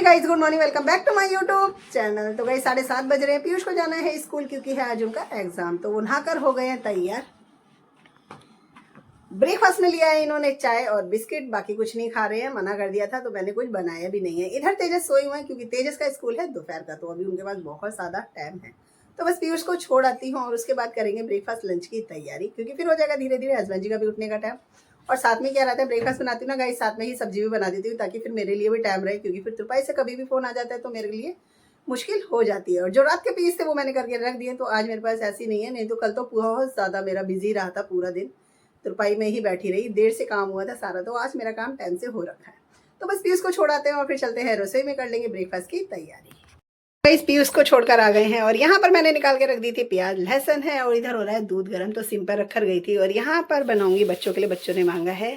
Guys, good morning, welcome back to my YouTube channel. तो guys 7:30 बज रहे हैं। पीयूष को जाना है स्कूल क्योंकि है आज उनका एग्जाम। तो वो नहाकर हो गए हैं तैयार। ब्रेकफास्ट में लिया है इन्होंने चाय और बिस्किट, बाकी कुछ नहीं खा रहे हैं। मना कर दिया था तो मैंने कुछ बनाया भी नहीं है। इधर तेजस सोए हुए हैं क्योंकि तेजस का स्कूल है दोपहर का, तो अभी उनके पास बहुत ज्यादा टाइम है। तो बस पीयूष को छोड़ आती हूँ और उसके बाद करेंगे ब्रेकफास्ट लंच की तैयारी, क्योंकि फिर हो जाएगा धीरे धीरे हस्बैंड जी का भी उठने का टाइम। और साथ में क्या रहता है, ब्रेकफास्ट बनाती हूँ ना गाइस, साथ में ही सब्जी भी बना देती हूँ ताकि फिर मेरे लिए भी टाइम रहे, क्योंकि फिर तुरपाई से कभी भी फोन आ जाता है तो मेरे लिए मुश्किल हो जाती है। और जो रात के पीस थे वो मैंने करके रख दिए, तो आज मेरे पास ऐसी नहीं है, नहीं तो कल तो बहुत ज़्यादा मेरा बिजी रहा था, पूरा दिन तुरपाई में ही बैठी रही, देर से काम हुआ था सारा। तो आज मेरा काम टाइम से हो रखा है। तो बस पीयूष को छोड़ाते हैं और फिर चलते हैं रसोई में, कर लेंगे ब्रेकफास्ट की तैयारी। इस पीयूष को छोड़कर आ गए हैं और यहाँ पर मैंने निकाल के रख दी थी प्याज लहसुन है, और इधर हो रहा है दूध गर्म, तो सिम पर रखकर गई थी। और यहाँ पर बनाऊंगी बच्चों के लिए, बच्चों ने मांगा है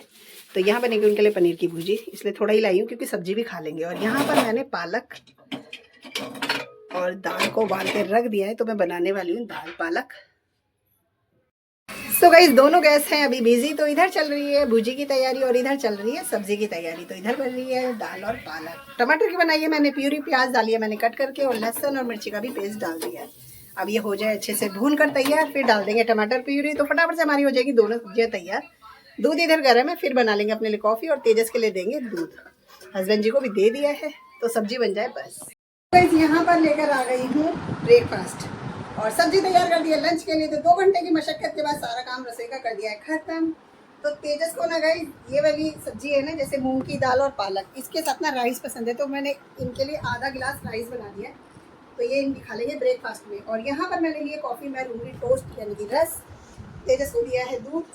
तो यहाँ बनेगी उनके लिए पनीर की भुजी, इसलिए थोड़ा ही लाई हूँ क्योंकि सब्जी भी खा लेंगे। और यहाँ पर मैंने पालक और दाल को उबाल के रख दिया है, तो मैं बनाने वाली हूँ दाल पालक। सो गाइस, दोनों गैस हैं अभी बिजी, तो इधर चल रही है भुजी की तैयारी और इधर चल रही है सब्जी की तैयारी। तो इधर बन रही है दाल और पालक। टमाटर की बनाई है मैंने प्यूरी, प्याज डाली है मैंने कट करके, और लहसुन और मिर्ची का भी पेस्ट डाल दिया है। अब ये हो जाए अच्छे से भून कर तैयार, फिर डाल देंगे टमाटर प्यूरी, तो फटाफट से हमारी हो जाएगी दोनों सब्जियाँ तैयार। दूध इधर गर्म है, फिर बना लेंगे अपने लिए कॉफ़ी, और तेजस के लिए देंगे दूध। हस्बैंड जी को भी दे दिया है, तो सब्जी बन जाए बस। यहाँ पर लेकर आ गई हूँ ब्रेकफास्ट और सब्जी तैयार कर दी है लंच के लिए। तो 2 घंटे की मशक्कत के बाद सारा काम रसोई का कर दिया है खत्म। तो तेजस को ना गाइस, ये वाली सब्जी है ना, जैसे मूंग की दाल और पालक, इसके साथ ना राइस पसंद है, तो मैंने इनके लिए आधा गिलास राइस बना दिया है, तो ये इनकी खा लेंगे ब्रेकफास्ट में। और यहाँ पर मैंने लिए कॉफ़ी, मैं लूँगी टोस्ट यानी कि रस। तेजस को दिया है दूध,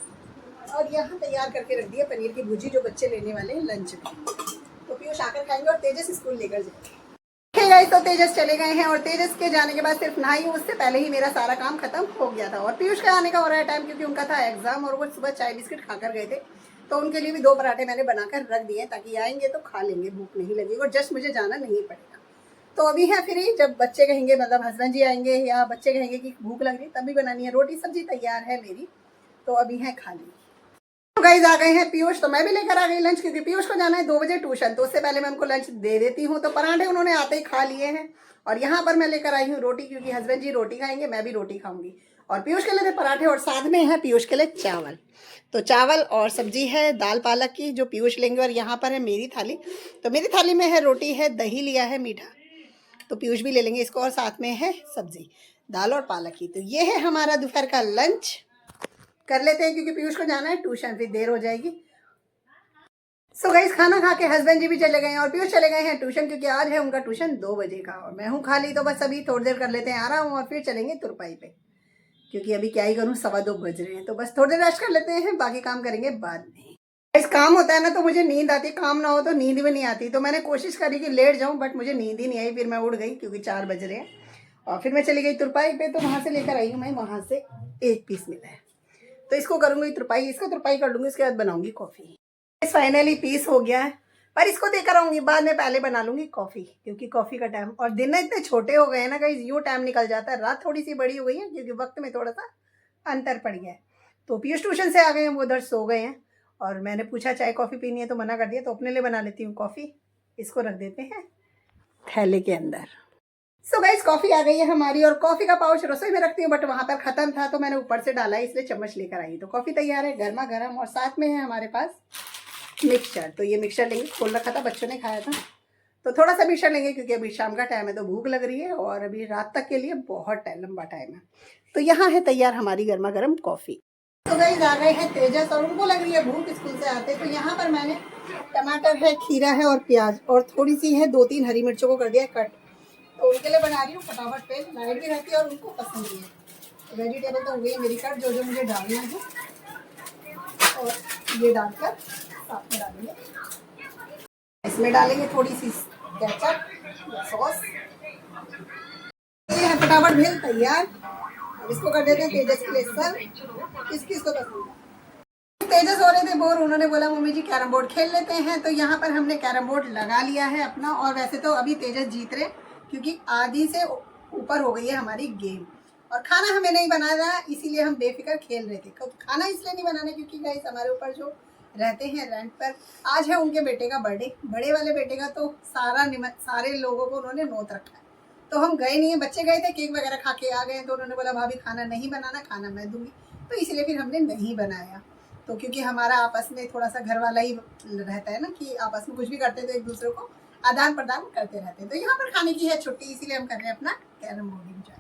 और यहाँ तैयार करके रख दिया पनीर की भुजी, जो बच्चे लेने वाले हैं लंच में। तो पीयूष आकर खाएंगे और तेजस स्कूल लेकर जाएंगे। तो तेजस चले गए हैं, और तेजस के जाने के बाद सिर्फ नहाई हूँ, उससे पहले ही मेरा सारा काम खत्म हो गया था। और पीयूष के आने का हो रहा है टाइम, क्योंकि उनका था एग्जाम और वो सुबह चाय बिस्किट खाकर गए थे। तो उनके लिए भी 2 पराठे मैंने बनाकर रख दिए ताकि आएंगे तो खा लेंगे, भूख नहीं लगेगी और जस्ट मुझे जाना नहीं पड़ेगा। तो अभी है फ्री, जब बच्चे कहेंगे, मतलब हस्बैंड जी आएंगे या बच्चे कहेंगे कि भूख लग रही, तभी बनानी है। रोटी सब्जी तैयार है मेरी, तो अभी है खाली। तो गाइस आ गए हैं पीयूष, तो मैं भी लेकर आ गई लंच, क्योंकि पीयूष को जाना है 2 बजे ट्यूशन, तो उससे पहले मैं उनको लंच दे देती हूँ। तो पराठे उन्होंने आते ही खा लिए हैं, और यहाँ पर मैं लेकर आई हूँ रोटी, क्योंकि हस्बैंड जी रोटी खाएंगे, मैं भी रोटी खाऊंगी। और पीयूष के लिए थे पराठे, और साथ में है पीयूष के लिए चावल। तो चावल और सब्जी है दाल पालक की, जो पीयूष लेंगे। और यहाँ पर है मेरी थाली, तो मेरी थाली में है रोटी, है दही लिया है मीठा, तो पीयूष भी ले लेंगे इसको, और साथ में है सब्जी दाल और पालक की। तो ये है हमारा दोपहर का लंच, कर लेते हैं क्योंकि पीयूष को जाना है ट्यूशन, फिर देर हो जाएगी। सो गाइस, खाना खा के हस्बैंड जी भी चले गए हैं और पीयूष चले गए हैं ट्यूशन, क्योंकि आज है उनका ट्यूशन 2 बजे का, और मैं हूँ खाली। तो बस अभी थोड़ी देर कर लेते हैं आराम, और फिर चलेंगे तुरपाई पे, क्योंकि अभी क्या ही करूँ, 2:15 बज रहे हैं। तो बस थोड़ी देर रेस्ट कर लेते हैं, बाकी काम करेंगे बाद में। इस काम होता है ना, तो मुझे नींद आती, काम ना हो तो नींद भी नहीं आती। तो मैंने कोशिश करी कि लेट जाऊँ, बट मुझे नींद ही नहीं आई, फिर मैं उठ गई क्योंकि 4 बज रहे हैं। और फिर मैं चली गई तुरपाई पे, तो वहाँ से लेकर आई हूँ मैं, वहाँ से 1 पीस मिला है, तो इसको करूँगी तुरपाई, इसको तुरपाई कर लूँगी, उसके बाद बनाऊँगी कॉफ़ी। फाइनली पीस हो गया है, पर इसको देकर आऊँगी बाद में, पहले बना लूँगी कॉफ़ी, क्योंकि कॉफ़ी का टाइम, और दिन इतने छोटे हो गए हैं ना गाइस, यूँ टाइम निकल जाता है। रात थोड़ी सी बड़ी हो गई है क्योंकि वक्त में थोड़ा सा अंतर पड़ गया है। तो पीयूष ट्यूशन से आ गए हैं, वो उधर सो गए हैं, और मैंने पूछा चाय कॉफ़ी पीनी है तो मना कर दिया, तो अपने लिए बना लेती हूँ कॉफ़ी। इसको रख देते हैं थैले के अंदर। सो गाइस, कॉफ़ी आ गई है हमारी, और कॉफ़ी का पाउच रसोई में रखती हूँ, बट वहाँ पर ख़त्म था, तो मैंने ऊपर से डाला है, इसलिए चम्मच लेकर आई। तो कॉफ़ी तैयार है गर्मा गर्म, और साथ में है हमारे पास मिक्सचर। तो ये मिक्सचर लेंगे, खोल रखा था, बच्चों ने खाया था, तो थोड़ा सा मिक्सचर लेंगे, क्योंकि अभी शाम का टाइम है तो भूख लग रही है, और अभी रात तक के लिए बहुत टाइम, लंबा टाइम है। तो यहाँ है तैयार हमारी गर्मा गर्म कॉफ़ी। तो गाइस आ गए हैं तेजस, और उनको लग रही है भूख स्कूल से आते। तो यहाँ पर मैंने टमाटर है, खीरा है, और प्याज, और थोड़ी सी है 2-3 हरी मिर्चों को कर दिया कट, तो उनके लिए बना रही हूँ फटाफट पे, लाइट भी रहती है और उनको पसंद भी है। वेजिटेबल तो हो गई मेरी कट, जो जो मुझे डालना है, और ये डालकर साथ में डालेंगे। इसमें डालेंगे थोड़ी सी केचप या सॉस। ये है फटाफट भेल तैयार। अब इसको कर देते हैं तेजस के लिए सर्व। किसको पसंद है? तेजस हो रहे थे बोर, उन्होंने बोला मम्मी जी कैरम बोर्ड खेल लेते हैं। तो यहाँ पर हमने कैरम बोर्ड लगा लिया है अपना, और वैसे तो अभी तेजस जीत रहे, क्योंकि आधी से ऊपर हो गई है हमारी गेम, और खाना हमें नहीं बनाना, इसीलिए हम बेफिक्र खेल रहे थे। खाना इसलिए नहीं बनाना क्योंकि गाइस हमारे ऊपर जो रहते हैं रेंट पर। आज है उनके बेटे का बर्थडे, बड़े वाले बेटे का, तो सारे लोगों को उन्होंने नोट रखा है। तो हम गए नहीं है, बच्चे गए थे, केक वगैरह खा के आ गए। तो उन्होंने बोला भाभी खाना नहीं बनाना, खाना मैं दूंगी, तो इसलिए फिर हमने नहीं बनाया। तो क्योंकि हमारा आपस में थोड़ा सा घर वाला ही रहता है ना, कि आपस में कुछ भी करते तो एक दूसरे को आदान प्रदान करते रहते हैं। तो यहाँ पर खाने की है छुट्टी, इसीलिए हम कर रहे हैं अपना कैरम बोर्ड एंजॉय।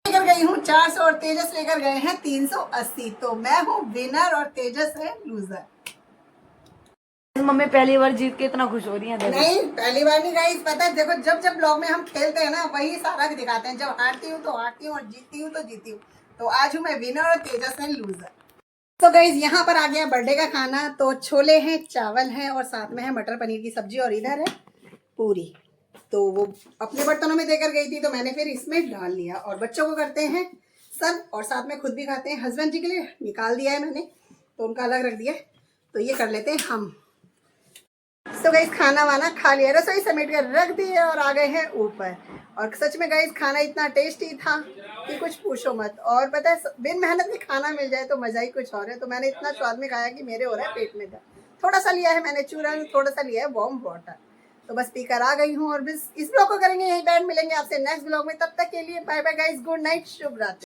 लेकर गई हूँ 400 और तेजस लेकर गए हैं 380। तो मैं हूँ विनर और तेजस है लूजर। मम्मी पहली बार जीत के इतना खुश हो रही है। नहीं पहली बार नहीं गाइस, पता है देखो जब जब ब्लॉग में हम खेलते हैं ना वही सारा दिखाते हैं। जब हारती हूँ तो हारती हूँ और जीतती हूँ तो जीती हूँ। तो आज हूँ मैं विनर और तेजस है लूजर। तो गाइस यहाँ पर आ गया बर्थडे का खाना। तो छोले हैं, चावल हैं और साथ में है मटर पनीर की सब्जी और इधर है पूरी। तो वो अपने बर्तनों में देकर गई थी तो मैंने फिर इसमें डाल लिया। और बच्चों को करते हैं सर्व और साथ में खुद भी खाते हैं। हस्बैंड जी के लिए निकाल दिया है मैंने, तो उनका अलग रख दिया। तो ये कर लेते हैं हम। तो गाइस खाना वाना खा लिया, रसोई समेट कर रख दिए और आ गए हैं ऊपर। और सच में गाइस खाना इतना टेस्टी था कि कुछ पूछो मत। और पता है बिन मेहनत में खाना मिल जाए तो मजा ही कुछ और है। तो मैंने इतना स्वाद में खाया कि मेरे हो रहा है पेट में दर्द। थोड़ा सा लिया है मैंने चूरन, थोड़ा सा लिया है वार्म वाटर। तो बस पीकर आ गई हूँ और बस इस ब्लॉग को करेंगे यही बैंड। मिलेंगे आपसे नेक्स्ट ब्लॉग में, तब तक के लिए bye bye guys, good night, शुभ रात्रि।